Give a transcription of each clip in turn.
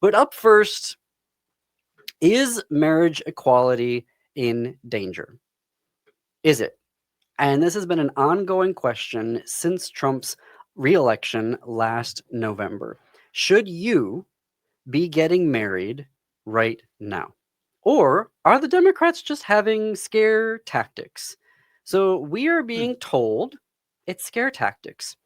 But up first, is marriage equality in danger? Is it? And this has been an ongoing question since Trump's reelection last November. Should you be getting married right now? Or are the Democrats just having scare tactics? So we are being told it's scare tactics.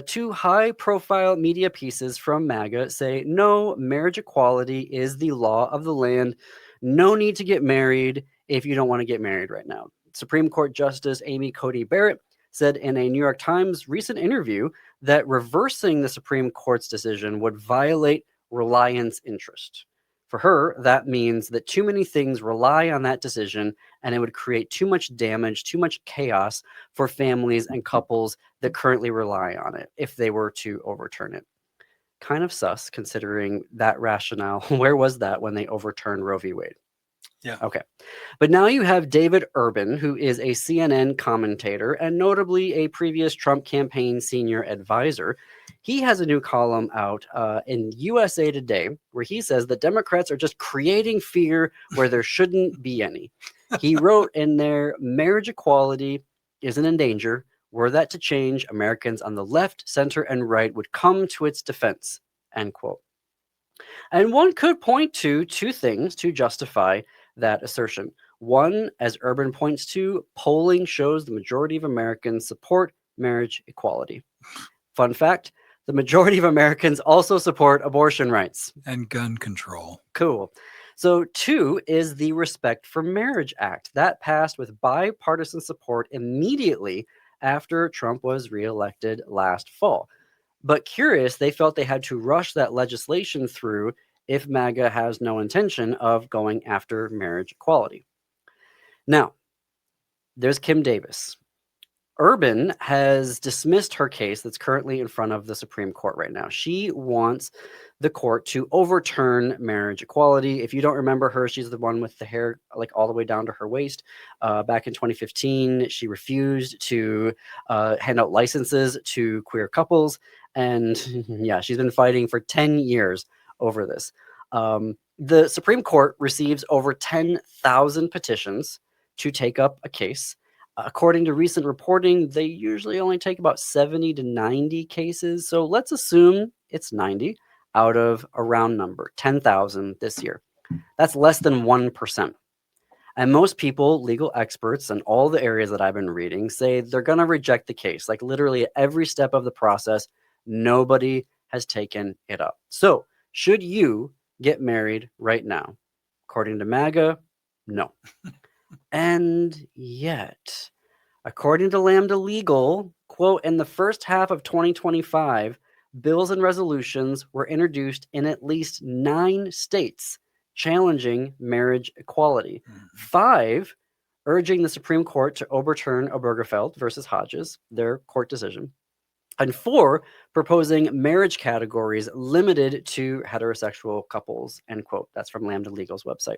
Two high-profile media pieces from MAGA say, no, marriage equality is the law of the land. No need to get married if you don't want to get married right now. Supreme Court Justice Amy Coney Barrett said in a New York Times recent interview that reversing the Supreme Court's decision would violate reliance interest. For her, that means that too many things rely on that decision, and it would create too much damage, too much chaos for families and couples that currently rely on it if they were to overturn it. Kind of sus, considering that rationale. Where was that when they overturned Roe v. Wade? Yeah. Okay. But now you have David Urban, who is a CNN commentator and notably a previous Trump campaign senior advisor. He has a new column out in USA Today where he says that Democrats are just creating fear where there shouldn't be any. He wrote in there, marriage equality isn't in danger. Were that to change, Americans on the left, center, and right would come to its defense, end quote. And one could point to two things to justify that assertion. One, as Urban points to, polling shows the majority of Americans support marriage equality. Fun fact, the majority of Americans also support abortion rights. And gun control. Cool. So two is the Respect for Marriage Act. That passed with bipartisan support immediately after Trump was reelected last fall. But curious, they felt they had to rush that legislation through if MAGA has no intention of going after marriage equality. Now, there's Kim Davis. Urban has dismissed her case that's currently in front of the Supreme Court right now. She wants the court to overturn marriage equality. If you don't remember her, she's the one with the hair like all the way down to her waist. Back in 2015, she refused to hand out licenses to queer couples. And yeah, she's been fighting for 10 years over this. The Supreme Court receives over 10,000 petitions to take up a case. According to recent reporting, they usually only take about 70 to 90 cases. So let's assume it's 90 out of a round number, 10,000 this year. That's less than 1%. And most people, legal experts, and all the areas that I've been reading say they're going to reject the case. Like literally every step of the process, nobody has taken it up. So should you get married right now? According to MAGA, no. And yet, according to Lambda Legal, quote, in the first half of 2025, bills and resolutions were introduced in at least 9 states challenging marriage equality. 5 urging the Supreme Court to overturn Obergefell versus Hodges, their court decision. And 4 proposing marriage categories limited to heterosexual couples, end quote. That's from Lambda Legal's website.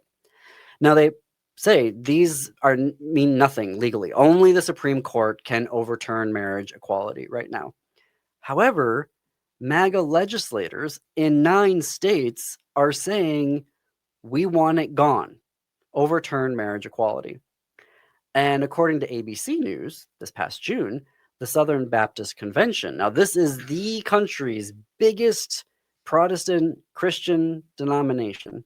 Now, they say these mean nothing legally. Only the Supreme Court can overturn marriage equality right now. However, MAGA legislators in 9 states are saying, we want it gone. Overturn marriage equality. And according to ABC News this past June, the Southern Baptist Convention, now this is the country's biggest Protestant Christian denomination,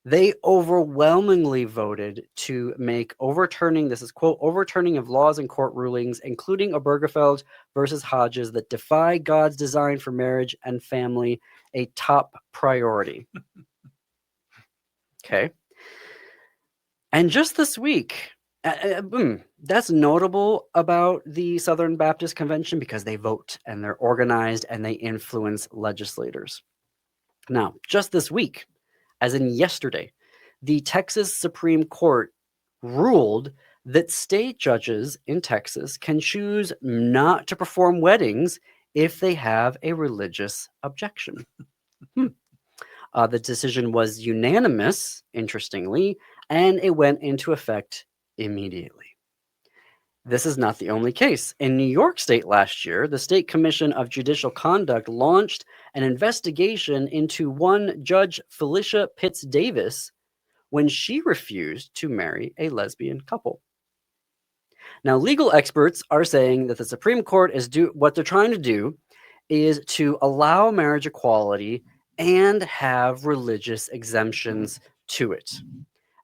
they overwhelmingly voted to make overturning, this is quote, overturning of laws and court rulings, including Obergefell versus Hodges, that defy God's design for marriage and family, a top priority. Okay. And just this week, that's notable about the Southern Baptist Convention because they vote and they're organized and they influence legislators. Now, just this week, as in yesterday, the Texas Supreme Court ruled that state judges in Texas can choose not to perform weddings if they have a religious objection. The decision was unanimous, interestingly, and it went into effect immediately. This is not the only case. In New York State last year, the State Commission of Judicial Conduct launched an investigation into one Judge Felicia Pitts Davis when she refused to marry a lesbian couple. Now, legal experts are saying that the Supreme Court is what they're trying to do is to allow marriage equality and have religious exemptions to it.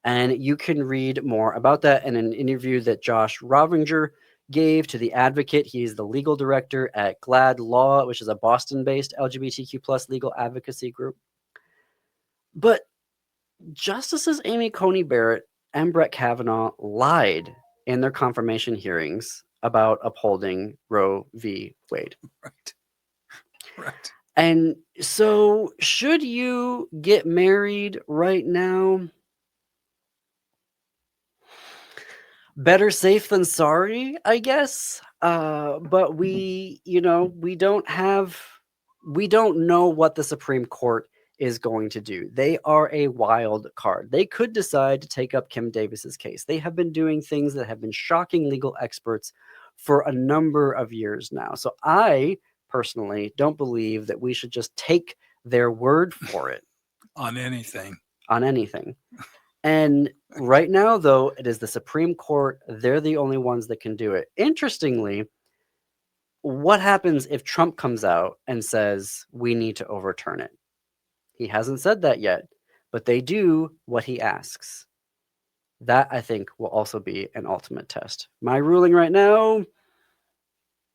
And you can read more about that in an interview that Josh Rovinger gave to The Advocate. He's the legal director at GLAD Law, which is a Boston-based LGBTQ plus legal advocacy group. But Justices Amy Coney Barrett and Brett Kavanaugh lied in their confirmation hearings about upholding Roe v. Wade. Right. And so, should you get married right now? Better safe than sorry, I guess. But we don't know what the Supreme Court is going to do. They are a wild card. They could decide to take up Kim Davis's case. They have been doing things that have been shocking legal experts for a number of years now. So I personally don't believe that we should just take their word for it on anything. And right now, though, it is the Supreme Court. They're the only ones that can do it. Interestingly, what happens if Trump comes out and says, we need to overturn it? He hasn't said that yet, but they do what he asks. That, I think, will also be an ultimate test. My ruling right now,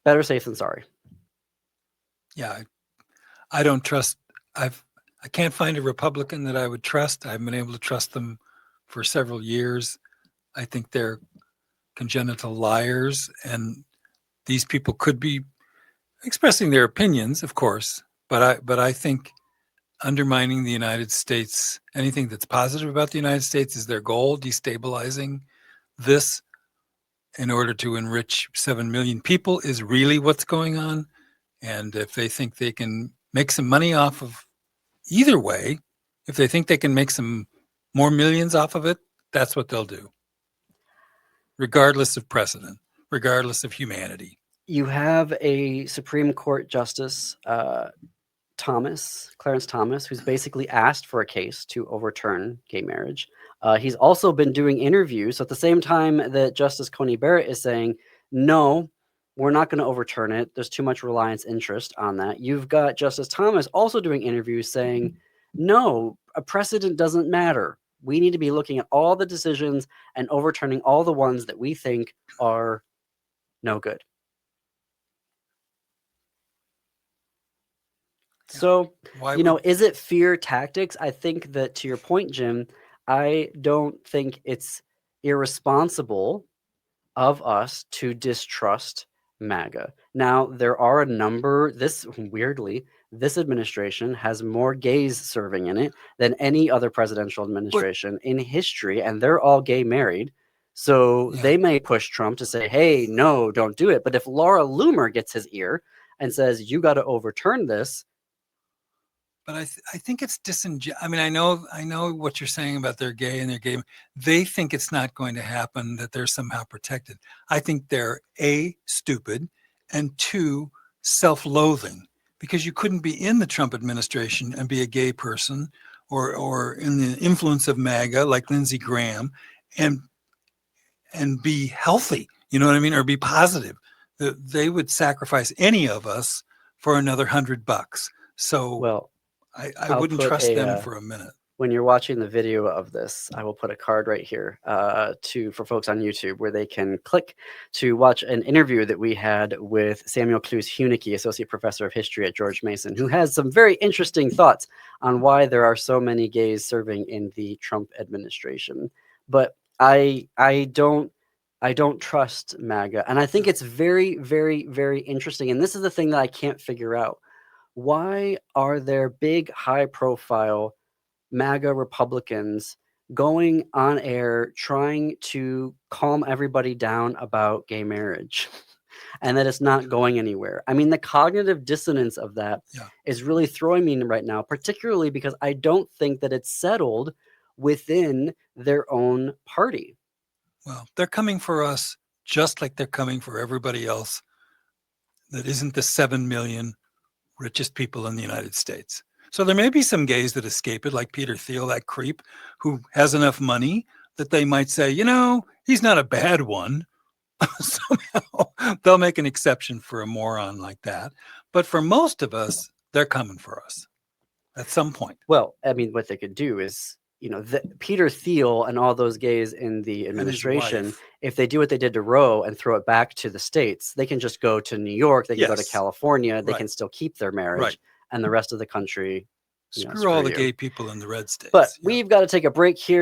better safe than sorry. Yeah, I don't trust. I can't find a Republican that I would trust. I haven't been able to trust them for several years. I think they're congenital liars, and these people could be expressing their opinions, of course, but I think undermining the United States, anything that's positive about the United States is their goal, destabilizing this in order to enrich 7 million people is really what's going on. And if they think they can make some money off of either way, if they think they can make some more millions off of it, that's what they'll do, regardless of precedent, regardless of humanity. You have a Supreme Court Justice, Clarence Thomas, who's basically asked for a case to overturn gay marriage. He's also been doing interviews. So at the same time that Justice Coney Barrett is saying, no, we're not going to overturn it, there's too much reliance interest on that, you've got Justice Thomas also doing interviews saying, no, a precedent doesn't matter. We need to be looking at all the decisions and overturning all the ones that we think are no good. So, is it fear tactics? I think that, to your point, Jim, I don't think it's irresponsible of us to distrust MAGA. Now, there are a number, this administration has more gays serving in it than any other presidential administration in history, and they're all gay married. So they may push Trump to say, hey, no, don't do it. But if Laura Loomer gets his ear and says, you got to overturn this. But I think it's disingenuous. I mean, I know what you're saying about they're gay and they're gay. They think it's not going to happen, that they're somehow protected. I think they're A, stupid, and 2, self-loathing, because you couldn't be in the Trump administration and be a gay person or in the influence of MAGA like Lindsey Graham and be healthy, you know what I mean, or be positive. They would sacrifice any of us for another $100. So, well, I wouldn't trust them for a minute. When you're watching the video of this, I will put a card right here for folks on YouTube where they can click to watch an interview that we had with Samuel Clues-Hunicke, Associate Professor of History at George Mason, who has some very interesting thoughts on why there are so many gays serving in the Trump administration. But I don't trust MAGA, and I think it's very, very, very interesting. And this is the thing that I can't figure out. Why are there big, high-profile MAGA Republicans going on air trying to calm everybody down about gay marriage and that it's not going anywhere? I mean, the cognitive dissonance of that is really throwing me right now, particularly because I don't think that it's settled within their own party. Well, they're coming for us just like they're coming for everybody else that isn't the 7 million richest people in the United States. So there may be some gays that escape it, like Peter Thiel, that creep, who has enough money that they might say, he's not a bad one. Somehow they'll make an exception for a moron like that. But for most of us, they're coming for us at some point. Well, I mean, what they could do is, Peter Thiel and all those gays in the administration, if they do what they did to Roe and throw it back to the states, they can just go to New York, they can go to California, they can still keep their marriage, and the rest of the country, screw all the gay people in the red states. But we've got to take a break here.